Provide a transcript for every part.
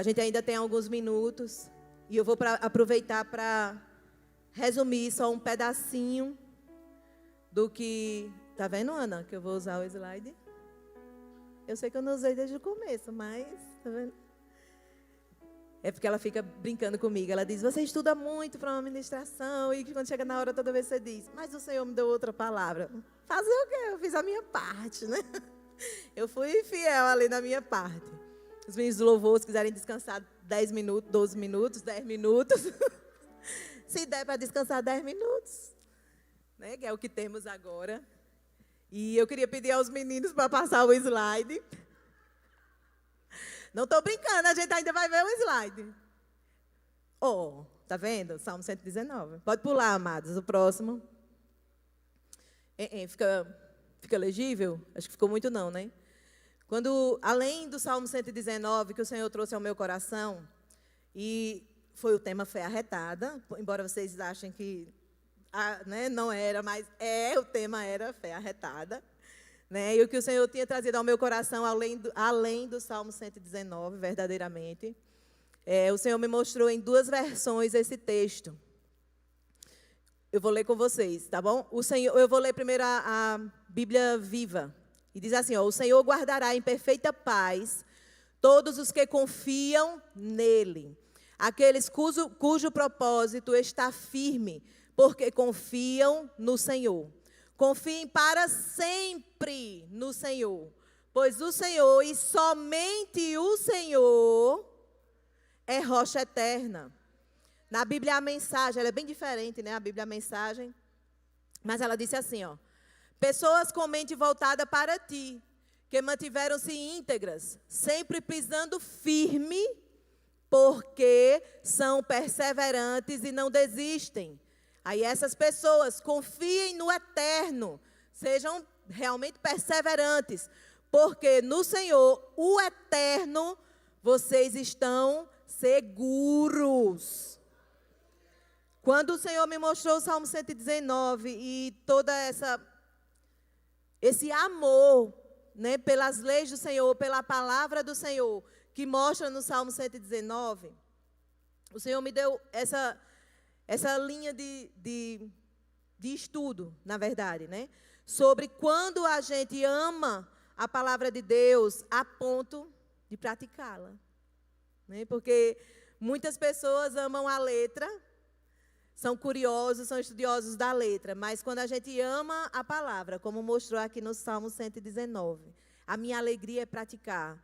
A gente ainda tem alguns minutos e eu vou aproveitar para resumir só um pedacinho do que... Tá vendo, Ana, que eu vou usar o slide? Eu sei que eu não usei desde o começo, mas... Tá vendo? É porque ela fica brincando comigo. Ela diz, você estuda muito para uma ministração e quando chega na hora toda vez você diz, mas o Senhor me deu outra palavra. Fazer o quê? Eu fiz a minha parte, né? Eu fui fiel ali na minha parte. Os meninos do louvor, se quiserem descansar 10 minutos, 12 minutos, 10 minutos. Se der para descansar 10 minutos. Né? Que é o que temos agora. E eu queria pedir aos meninos para passar o slide. Não estou brincando, a gente ainda vai ver o slide. Oh, tá vendo? Salmo 119. Pode pular, amados, o próximo. Fica legível? Acho que ficou muito não, né? Quando, além do Salmo 119, que o Senhor trouxe ao meu coração, e foi o tema fé arretada, embora vocês achem que né, não era, mas o tema era fé arretada. Né? E o que o Senhor tinha trazido ao meu coração, além do Salmo 119, verdadeiramente, o Senhor me mostrou em 2 versões esse texto. Eu vou ler com vocês, tá bom? Eu vou ler primeiro a Bíblia Viva. E diz assim, ó, o Senhor guardará em perfeita paz todos os que confiam nele. Aqueles cujo propósito está firme, porque confiam no Senhor. Confiem para sempre no Senhor, pois o Senhor e somente o Senhor é rocha eterna. Na Bíblia a mensagem, ela é bem diferente, né? A Bíblia a mensagem, mas ela disse assim, ó. Pessoas com mente voltada para ti, que mantiveram-se íntegras, sempre pisando firme, porque são perseverantes e não desistem. Aí essas pessoas confiem no eterno, sejam realmente perseverantes, porque no Senhor, o eterno, vocês estão seguros. Quando o Senhor me mostrou o Salmo 119 e toda esse amor, né, pelas leis do Senhor, pela palavra do Senhor, que mostra no Salmo 119, o Senhor me deu essa linha de estudo, na verdade, né? Sobre quando a gente ama a palavra de Deus a ponto de praticá-la. Né? Porque muitas pessoas amam a letra, são curiosos, são estudiosos da letra, mas quando a gente ama a palavra, como mostrou aqui no Salmo 119, a minha alegria é praticar,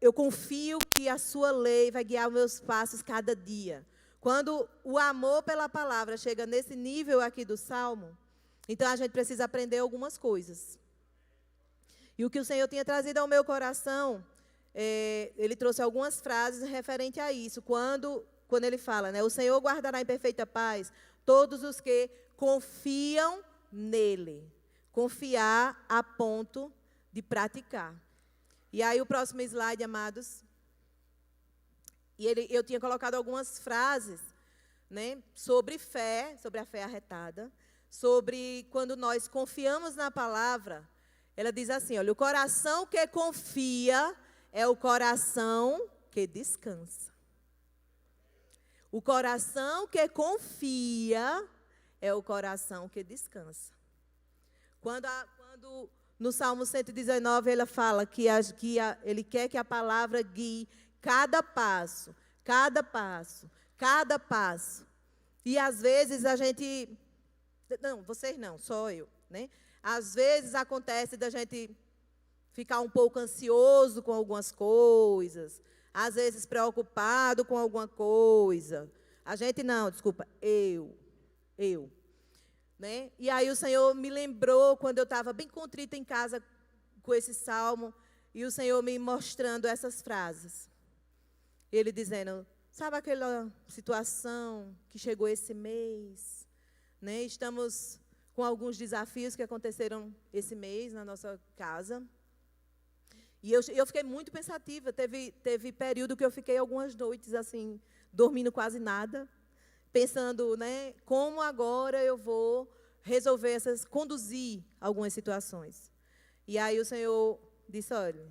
eu confio que a sua lei vai guiar os meus passos cada dia. Quando o amor pela palavra chega nesse nível aqui do Salmo, então a gente precisa aprender algumas coisas. E o que o Senhor tinha trazido ao meu coração, ele trouxe algumas frases referente a isso. Quando ele fala, né, o Senhor guardará em perfeita paz todos os que confiam nele. Confiar a ponto de praticar. E aí o próximo slide, amados. E eu tinha colocado algumas frases, né, sobre fé, sobre a fé arretada, sobre quando nós confiamos na palavra. Ela diz assim, olha, o coração que confia é o coração que descansa. O coração que confia é o coração que descansa. Quando no Salmo 119 ele fala que ele quer que a palavra guie cada passo, cada passo, cada passo. E às vezes a gente... Não, vocês não, só eu, né? Às vezes acontece da gente ficar um pouco ansioso com algumas coisas, às vezes preocupado com alguma coisa. A gente não, desculpa, eu. Né? E aí o Senhor me lembrou, quando eu estava bem contrita em casa com esse salmo, e o Senhor me mostrando essas frases. Ele dizendo, sabe aquela situação que chegou esse mês? Né? Estamos com alguns desafios que aconteceram esse mês na nossa casa. E eu fiquei muito pensativa. Teve período que eu fiquei algumas noites assim, dormindo quase nada, pensando, né, como agora eu vou conduzir algumas situações. E aí o Senhor disse, olha,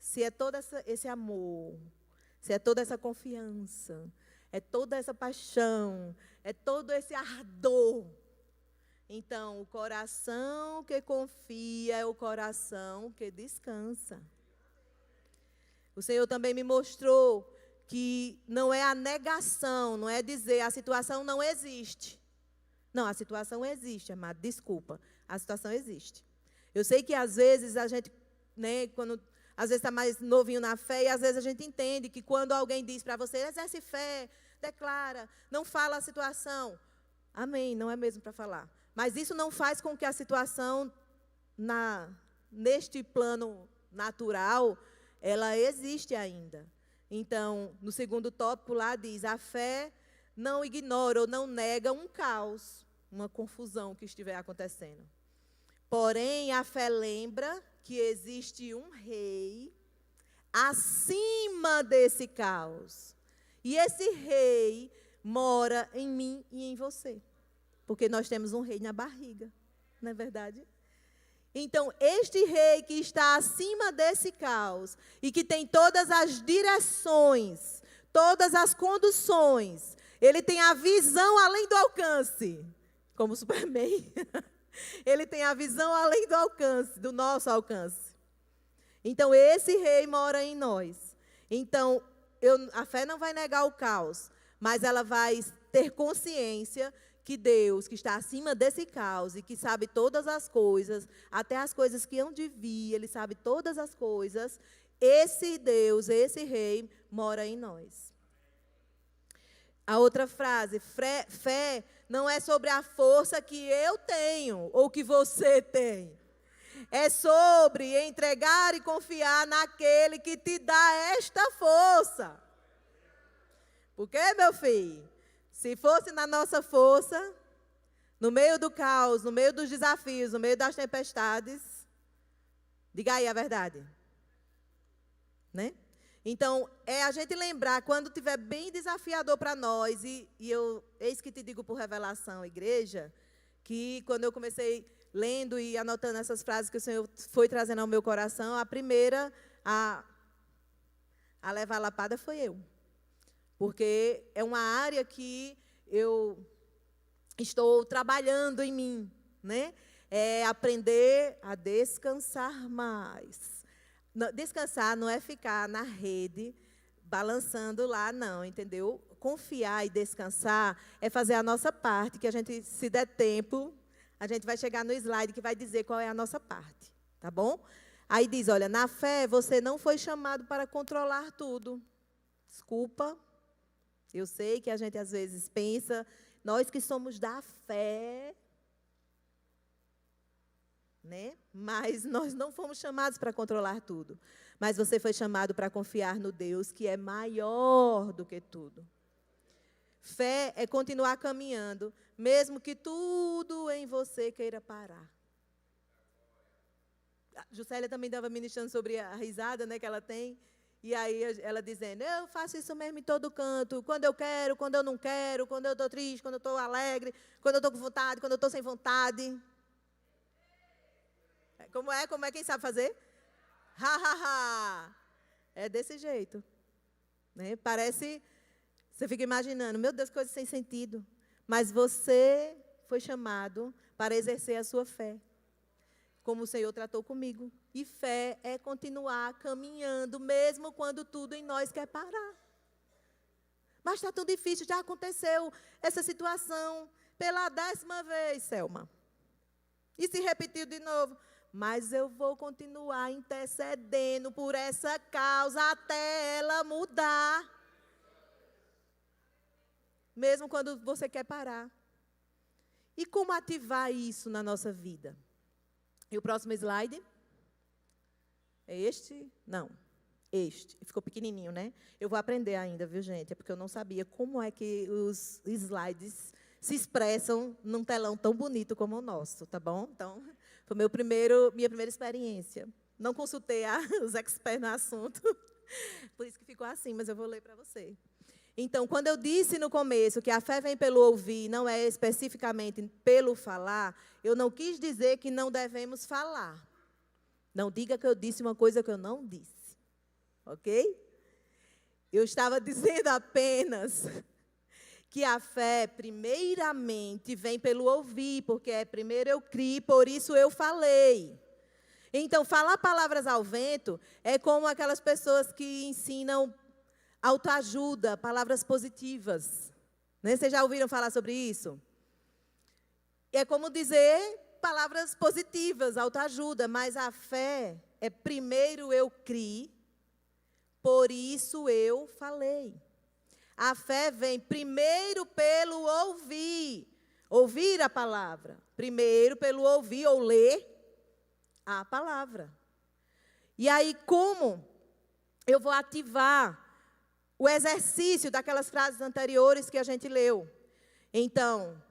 se é todo esse amor, se é toda essa confiança, é toda essa paixão, é todo esse ardor, então o coração que confia é o coração que descansa. O Senhor também me mostrou que não é a negação, não é dizer a situação não existe. Não, a situação existe, amado, desculpa, a situação existe. Eu sei que às vezes a gente, né, quando às vezes está mais novinho na fé, e às vezes a gente entende que quando alguém diz para você, exerce fé, declara, não fala a situação. Amém, não é mesmo para falar. Mas isso não faz com que a situação, neste plano natural, ela existe ainda. Então, no segundo tópico lá diz, a fé não ignora ou não nega um caos, uma confusão que estiver acontecendo. Porém, a fé lembra que existe um rei acima desse caos. E esse rei mora em mim e em você. Porque nós temos um rei na barriga, não é verdade? Então, este rei que está acima desse caos e que tem todas as direções, todas as conduções, ele tem a visão além do alcance, como o Superman. Ele tem a visão além do alcance, do nosso alcance. Então, esse rei mora em nós. Então, a fé não vai negar o caos, mas ela vai ter consciência que Deus, que está acima desse caos e que sabe todas as coisas, até as coisas que hão de vir, Ele sabe todas as coisas, esse Deus, esse rei, mora em nós. A outra frase, fé não é sobre a força que eu tenho ou que você tem. É sobre entregar e confiar naquele que te dá esta força. Porque, meu filho, se fosse na nossa força, no meio do caos, no meio dos desafios, no meio das tempestades, diga aí a verdade. Né? Então, é a gente lembrar, quando estiver bem desafiador para nós, eis que te digo por revelação, igreja, que quando eu comecei lendo e anotando essas frases que o Senhor foi trazendo ao meu coração, a primeira a levar a lapada foi eu. Porque é uma área que eu estou trabalhando em mim, né? É aprender a descansar mais. Descansar não é ficar na rede, balançando lá, não, entendeu? Confiar e descansar é fazer a nossa parte, que a gente, se der tempo, a gente vai chegar no slide que vai dizer qual é a nossa parte, tá bom? Aí diz, olha, na fé você não foi chamado para controlar tudo. Desculpa. Eu sei que a gente às vezes pensa, nós que somos da fé, né? Mas nós não fomos chamados para controlar tudo. Mas você foi chamado para confiar no Deus que é maior do que tudo. Fé é continuar caminhando, mesmo que tudo em você queira parar. A Juscelia também estava ministrando sobre a risada, né, que ela tem. E aí ela dizendo, eu faço isso mesmo em todo canto, quando eu quero, quando eu não quero, quando eu estou triste, quando eu estou alegre, quando eu estou com vontade, quando eu estou sem vontade. Como é? Quem sabe fazer? Ha, ha, ha. É desse jeito. Né? Parece, você fica imaginando, meu Deus, coisa sem sentido. Mas você foi chamado para exercer a sua fé. Como o Senhor tratou comigo. E fé é continuar caminhando, mesmo quando tudo em nós quer parar. Mas está tão difícil, já aconteceu essa situação pela 10ª vez, Selma. E se repetiu de novo. Mas eu vou continuar intercedendo por essa causa até ela mudar. Mesmo quando você quer parar. E como ativar isso na nossa vida? E o próximo slide? É este? Não. Este. Ficou pequenininho, né? Eu vou aprender ainda, viu, gente? É porque eu não sabia como é que os slides se expressam num telão tão bonito como o nosso, tá bom? Então, foi minha primeira experiência. Não consultei os experts no assunto. Por isso que ficou assim, mas eu vou ler para você. Então, quando eu disse no começo que a fé vem pelo ouvir, não é especificamente pelo falar, eu não quis dizer que não devemos falar. Não diga que eu disse uma coisa que eu não disse. ok? Eu estava dizendo apenas que a fé, primeiramente, vem pelo ouvir, porque primeiro eu criei, por isso eu falei. Então, falar palavras ao vento é como aquelas pessoas que ensinam autoajuda, palavras positivas. Né? Vocês já ouviram falar sobre isso? É como dizer palavras positivas, autoajuda, mas a fé é primeiro eu criei, por isso eu falei. A fé vem primeiro pelo ouvir, ouvir a palavra. Primeiro pelo ouvir ou ler a palavra. E aí, como eu vou ativar o exercício daquelas frases anteriores que a gente leu? Então,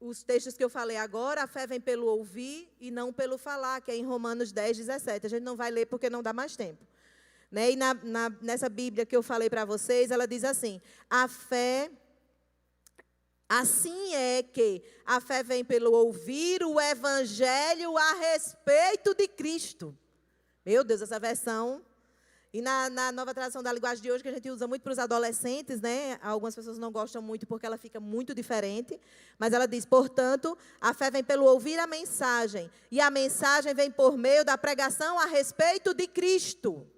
os textos que eu falei agora, a fé vem pelo ouvir e não pelo falar, que é em Romanos 10, 17. A gente não vai ler porque não dá mais tempo. Né? E nessa Bíblia que eu falei para vocês, ela diz assim, a fé, assim é que a fé vem pelo ouvir o evangelho a respeito de Cristo. Meu Deus, essa versão. E na nova tradução da linguagem de hoje, que a gente usa muito para os adolescentes, né? Algumas pessoas não gostam muito porque ela fica muito diferente. Mas ela diz, portanto, a fé vem pelo ouvir a mensagem. E a mensagem vem por meio da pregação a respeito de Cristo.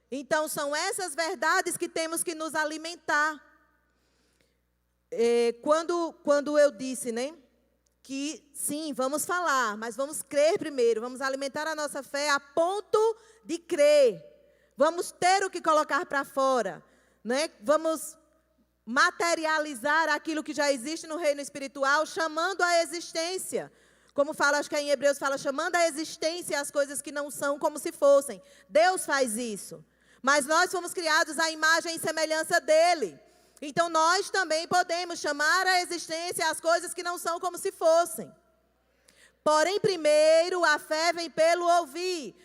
Então, são essas verdades que temos que nos alimentar. Quando eu disse, né, que sim, vamos falar, mas vamos crer primeiro, vamos alimentar a nossa fé a ponto de crer. Vamos ter o que colocar para fora, né? Vamos materializar aquilo que já existe no reino espiritual, chamando a existência. Como fala, acho que em Hebreus fala, chamando a existência as coisas que não são como se fossem. Deus faz isso. Mas nós fomos criados à imagem e semelhança dele. Então, nós também podemos chamar à existência as coisas que não são como se fossem. Porém, primeiro, a fé vem pelo ouvir.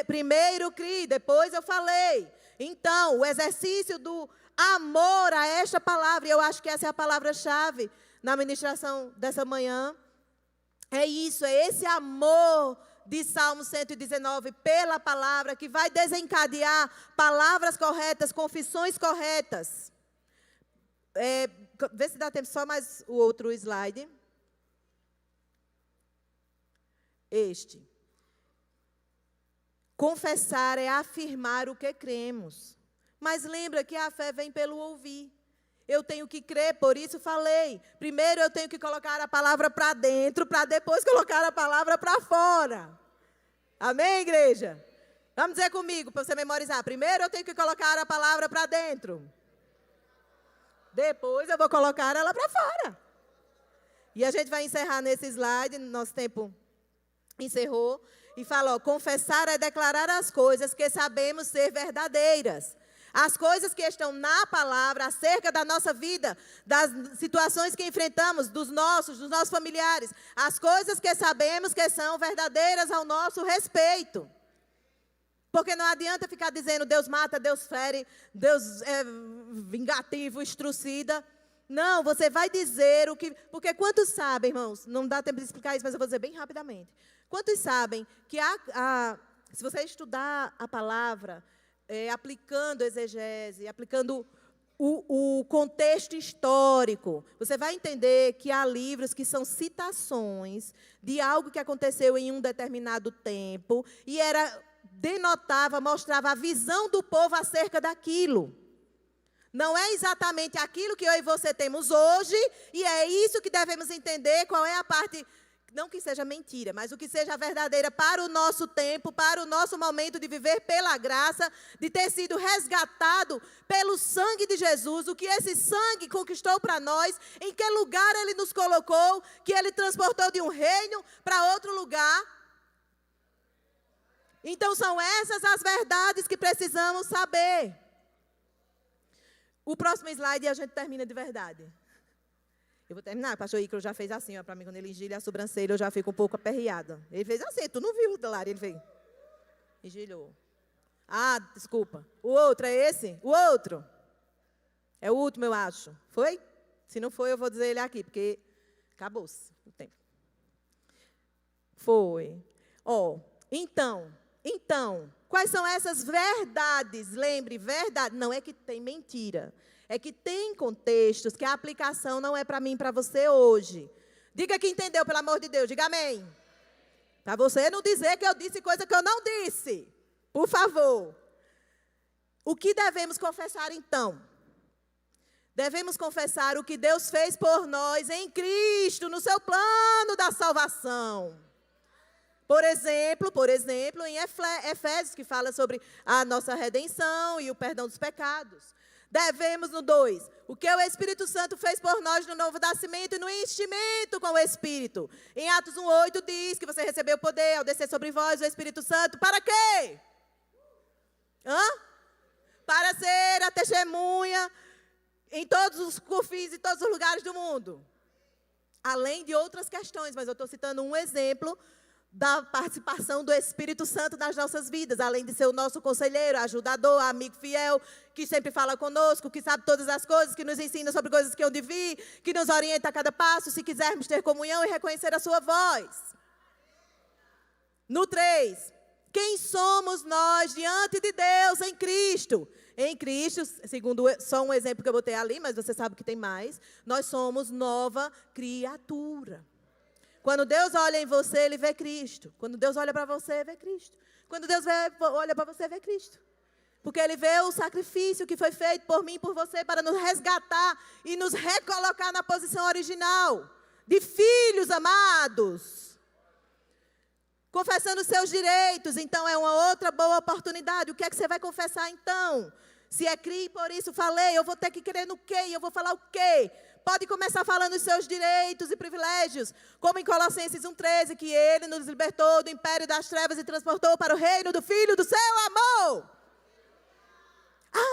Primeiro criei, depois eu falei. Então, o exercício do amor a esta palavra, e eu acho que essa é a palavra-chave na ministração dessa manhã, é isso, é esse amor de Salmo 119 pela palavra, que vai desencadear palavras corretas, confissões corretas. Vê se dá tempo, só mais o outro slide. Este. Confessar é afirmar o que cremos. Mas lembra que a fé vem pelo ouvir. Eu tenho que crer, por isso falei. Primeiro eu tenho que colocar a palavra para dentro, para depois colocar a palavra para fora. Amém, igreja? Vamos dizer comigo, para você memorizar. Primeiro eu tenho que colocar a palavra para dentro. Depois eu vou colocar ela para fora. E a gente vai encerrar nesse slide, nosso tempo encerrou. E fala, confessar é declarar as coisas que sabemos ser verdadeiras. As coisas que estão na palavra acerca da nossa vida, das situações que enfrentamos, dos nossos familiares. As coisas que sabemos que são verdadeiras ao nosso respeito. Porque não adianta ficar dizendo Deus mata, Deus fere, Deus é vingativo, estrucida. Não, você vai dizer o que... Porque quantos sabem, irmãos, não dá tempo de explicar isso, mas eu vou dizer bem rapidamente. Quantos sabem que se você estudar a palavra... aplicando exegese, aplicando o contexto histórico, você vai entender que há livros que são citações de algo que aconteceu em um determinado tempo e denotava, mostrava a visão do povo acerca daquilo. Não é exatamente aquilo que eu e você temos hoje, e é isso que devemos entender, qual é a parte... Não que seja mentira, mas o que seja verdadeira para o nosso tempo, para o nosso momento de viver pela graça, de ter sido resgatado pelo sangue de Jesus, o que esse sangue conquistou para nós, em que lugar Ele nos colocou, que Ele transportou de um reino para outro lugar. Então, são essas as verdades que precisamos saber. O próximo slide a gente termina de verdade. Eu vou terminar, o pastor Icaro já fez assim, para mim, quando ele engilha a sobrancelha, eu já fico um pouco aperreada. Ele fez assim, tu não viu, Lari? Ele fez. Engilhou. Ah, desculpa. O outro é esse? O outro. É o último, eu acho. Foi? Se não foi, eu vou dizer ele aqui, porque acabou-se o tempo. Foi. Então, Então, quais são essas verdades? Lembre, verdade não é que tem mentira. É que tem contextos que a aplicação não é para mim e para você hoje. Diga que entendeu, pelo amor de Deus. Diga amém. Para você não dizer que eu disse coisa que eu não disse. Por favor. O que devemos confessar então? Devemos confessar o que Deus fez por nós em Cristo, no seu plano da salvação. Por exemplo, em Efésios, que fala sobre a nossa redenção e o perdão dos pecados. Devemos, no 2, o que o Espírito Santo fez por nós no novo nascimento e no enchimento com o Espírito. Em Atos 1:8 diz que você recebeu poder ao descer sobre vós o Espírito Santo. Para quê? Para ser a testemunha em todos os confins e todos os lugares do mundo. Além de outras questões, mas eu estou citando um exemplo da participação do Espírito Santo nas nossas vidas, além de ser o nosso conselheiro, ajudador, amigo fiel, que sempre fala conosco, que sabe todas as coisas, que nos ensina sobre coisas que hão de vir, que nos orienta a cada passo, se quisermos ter comunhão e reconhecer a sua voz. No 3, quem somos nós diante de Deus em Cristo? Em Cristo, segundo só um exemplo que eu botei ali, mas você sabe que tem mais, nós somos nova criatura. Quando Deus olha em você, Ele vê Cristo. Quando Deus olha para você, vê Cristo. Quando Deus olha para você, vê Cristo. Porque Ele vê o sacrifício que foi feito por mim e por você para nos resgatar e nos recolocar na posição original de filhos amados. Confessando os seus direitos, então é uma outra boa oportunidade. O que é que você vai confessar então? Se é CRI, por isso falei, eu vou ter que crer no quê? E eu vou falar o quê? Pode começar falando os seus direitos e privilégios, como em Colossenses 1:13, que Ele nos libertou do império das trevas e transportou para o reino do Filho do seu amor.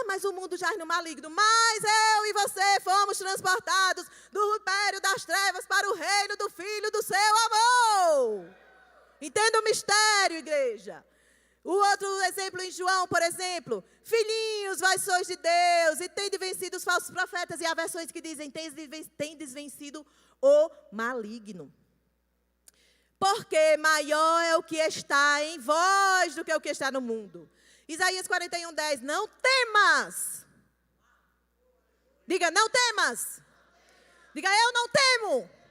Mas o mundo jaz no maligno. Mas eu e você fomos transportados do império das trevas para o reino do Filho do seu amor. Entenda o mistério, igreja. O outro exemplo em João, por exemplo, filhinhos, vós sois de Deus, e tendes vencido os falsos profetas, e há versões que dizem, tendes vencido o maligno. Porque maior é o que está em vós do que o que está no mundo. Isaías 41:10, não temas. Diga, não temas. Diga, eu não temo.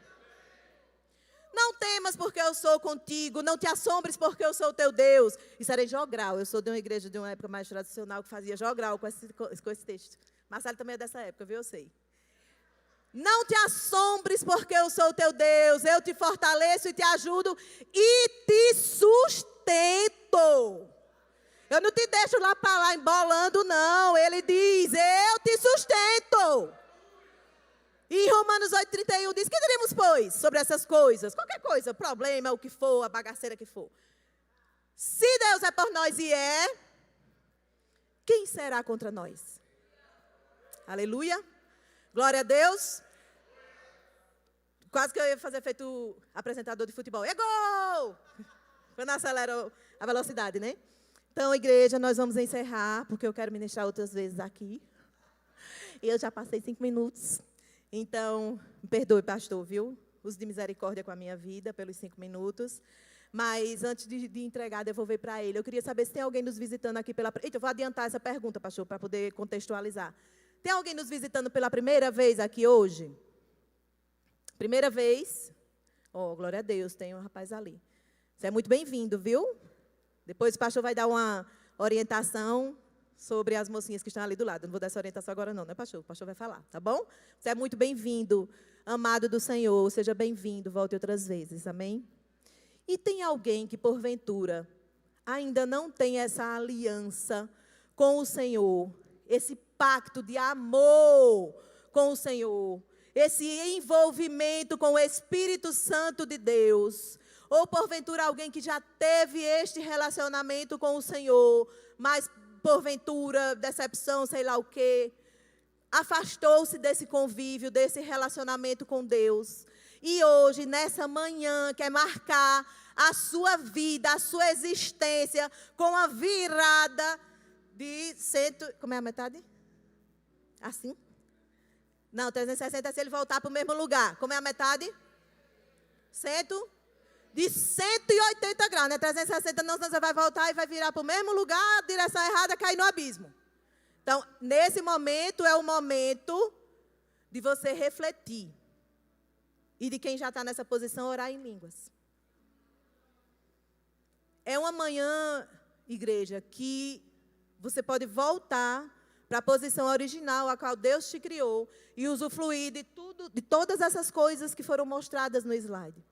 Não temas porque eu sou contigo, não te assombres porque eu sou o teu Deus. Isso era em jogral, eu sou de uma igreja de uma época mais tradicional que fazia jogral com esse texto. Marcelo também é dessa época, viu? Eu sei. Não te assombres porque eu sou o teu Deus, eu te fortaleço e te ajudo e te sustento. Eu não te deixo lá para lá embolando, não. Ele diz, eu te sustento. E em Romanos 8:31 diz, que diremos, pois, sobre essas coisas? Qualquer coisa, problema, o que for, a bagaceira que for. Se Deus é por nós e é, quem será contra nós? Aleluia. Glória a Deus. Quase que eu ia fazer feito apresentador de futebol. É gol! Quando acelera a velocidade, né? Então, igreja, nós vamos encerrar, porque eu quero ministrar outras vezes aqui. E eu já passei 5 minutos. Então, me perdoe, pastor, viu? Use de misericórdia com a minha vida pelos 5 minutos. Mas, antes de entregar, devolver para ele, eu queria saber se tem alguém nos visitando aqui pela... Eita, eu vou adiantar essa pergunta, pastor, para poder contextualizar. Tem alguém nos visitando pela primeira vez aqui hoje? Primeira vez? Oh, glória a Deus, tem um rapaz ali. Você é muito bem-vindo, viu? Depois o pastor vai dar uma orientação sobre as mocinhas que estão ali do lado. Eu não vou dar essa orientação agora não, né, pastor? O pastor vai falar, tá bom? Você é muito bem-vindo, amado do Senhor. Seja bem-vindo, volte outras vezes, amém? E tem alguém que, porventura, ainda não tem essa aliança com o Senhor, esse pacto de amor com o Senhor, esse envolvimento com o Espírito Santo de Deus, ou porventura alguém que já teve este relacionamento com o Senhor, mas porventura, decepção, sei lá o quê, afastou-se desse convívio, desse relacionamento com Deus. E hoje, nessa manhã, quer marcar a sua vida, a sua existência, com a virada de como é a metade? Assim? Não, 360 é se ele voltar para o mesmo lugar. Como é a metade? 180. de 180 graus, não é 360 não, senão você vai voltar e vai virar para o mesmo lugar, direção errada, cair no abismo. Então, nesse momento é o momento de você refletir. E de quem já está nessa posição, orar em línguas. É uma manhã, igreja, que você pode voltar para a posição original a qual Deus te criou e usufruir de todas essas coisas que foram mostradas no slide.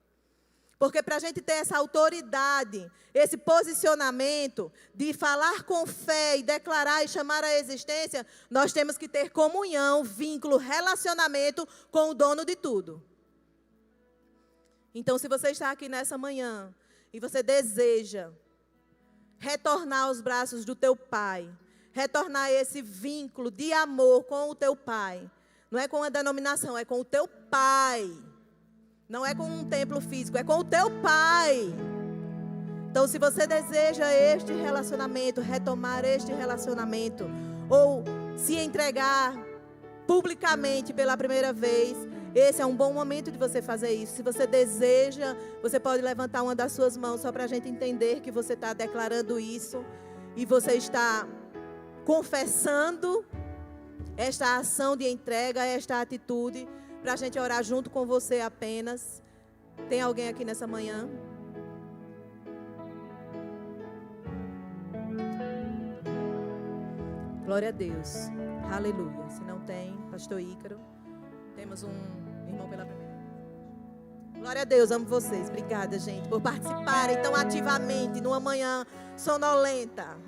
Porque para a gente ter essa autoridade, esse posicionamento de falar com fé e declarar e chamar à existência, nós temos que ter comunhão, vínculo, relacionamento com o dono de tudo. Então, se você está aqui nessa manhã e você deseja retornar aos braços do teu Pai, retornar esse vínculo de amor com o teu Pai, não é com a denominação, é com o teu Pai. Não é com um templo físico, é com o teu Pai. Então, se você deseja este relacionamento, retomar este relacionamento, ou se entregar publicamente pela primeira vez, esse é um bom momento de você fazer isso. Se você deseja, você pode levantar uma das suas mãos, só para a gente entender que você está declarando isso, e você está confessando esta ação de entrega, esta atitude, para a gente orar junto com você apenas. Tem alguém aqui nessa manhã? Glória a Deus. Aleluia. Se não tem, pastor Ícaro. Temos um irmão pela primeira vez. Glória a Deus, amo vocês. Obrigada, gente, por participarem tão ativamente numa manhã sonolenta.